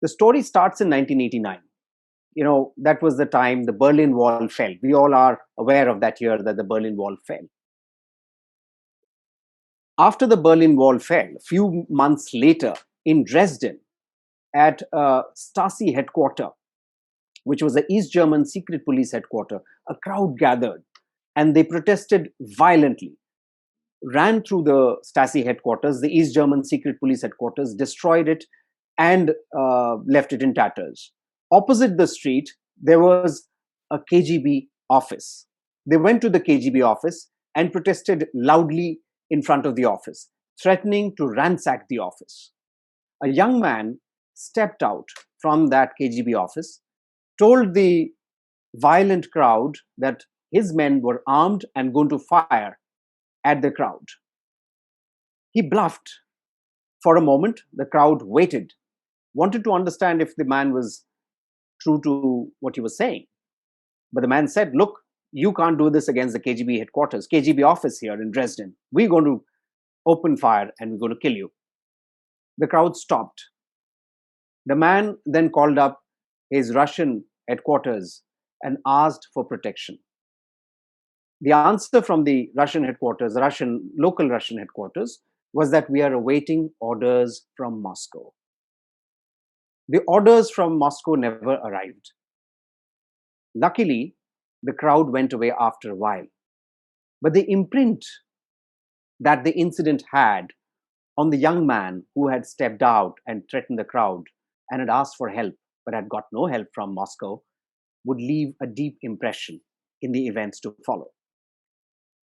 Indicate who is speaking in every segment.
Speaker 1: The story starts in 1989. That was the time the Berlin Wall fell. We all are aware of that year that the Berlin Wall fell. After the Berlin Wall fell, a few months later, in Dresden, at Stasi headquarters, which was the East German secret police headquarters, a crowd gathered and they protested violently, ran through the Stasi headquarters, the East German secret police headquarters, destroyed it and left it in tatters. Opposite the street, there was a KGB office. They went to the KGB office and protested loudly in front of the office, threatening to ransack the office. A young man stepped out from that KGB office, told the violent crowd that his men were armed and going to fire at the crowd. He bluffed. For a moment, the crowd waited, wanted to understand if the man was true to what he was saying. But the man said, look, you can't do this against the KGB headquarters, KGB office here in Dresden. We're going to open fire and we're going to kill you. The crowd stopped. The man then called up his Russian headquarters and asked for protection. The answer from the Russian headquarters, local Russian headquarters, was that we are awaiting orders from Moscow. The orders from Moscow never arrived. Luckily, the crowd went away after a while. But the imprint that the incident had on the young man who had stepped out and threatened the crowd and had asked for help but had got no help from Moscow would leave a deep impression in the events to follow.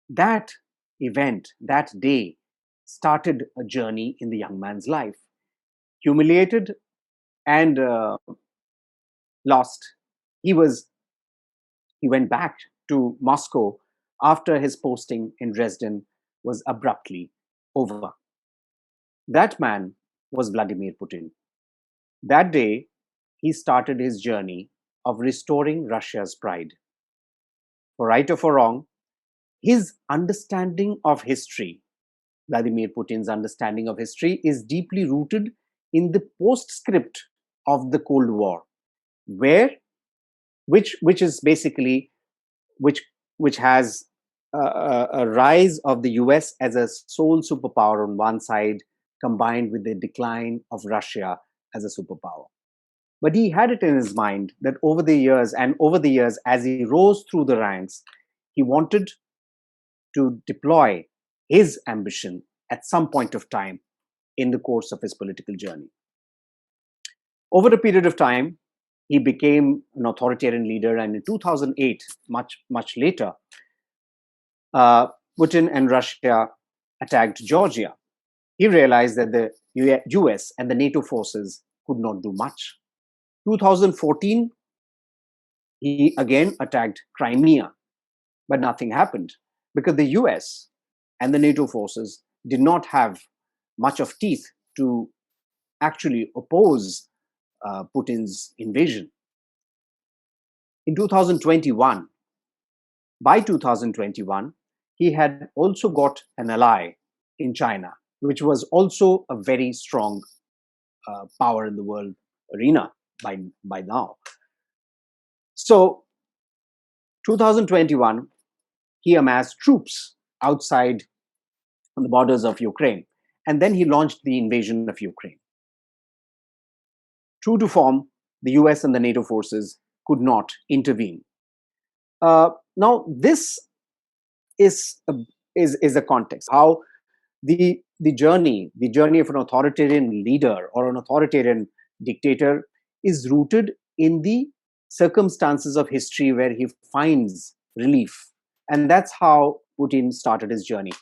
Speaker 1: That event, that day, started a journey in the young man's life. Humiliated and lost, he went back to Moscow after his posting in Dresden was abruptly over. That man was Vladimir Putin. That day, he started his journey of restoring Russia's pride. For right or for wrong, his understanding of history, Vladimir Putin's understanding of history, is deeply rooted in the postscript of the Cold War, which is basically which has a rise of the U.S. as a sole superpower on one side, combined with the decline of Russia as a superpower. But he had it in his mind that over the years, as he rose through the ranks, he wanted to deploy his ambition at some point of time in the course of his political journey. Over a period of time, he became an authoritarian leader, and in 2008, much later, Putin and Russia attacked Georgia. He realized that the U.S. and the NATO forces could not do much. 2014, he again attacked Crimea, but nothing happened because the U.S. and the NATO forces did not have much of teeth to actually oppose Putin's invasion. In 2021, by 2021, he had also got an ally in China, which was also a very strong power in the world arena by now. So 2021, he amassed troops outside on the borders of Ukraine, and then he launched the invasion of Ukraine. True to form, the US and the NATO forces could not intervene. Now, this is a context, how the journey of an authoritarian leader or an authoritarian dictator is rooted in the circumstances of history where he finds relief. And that's how Putin started his journey.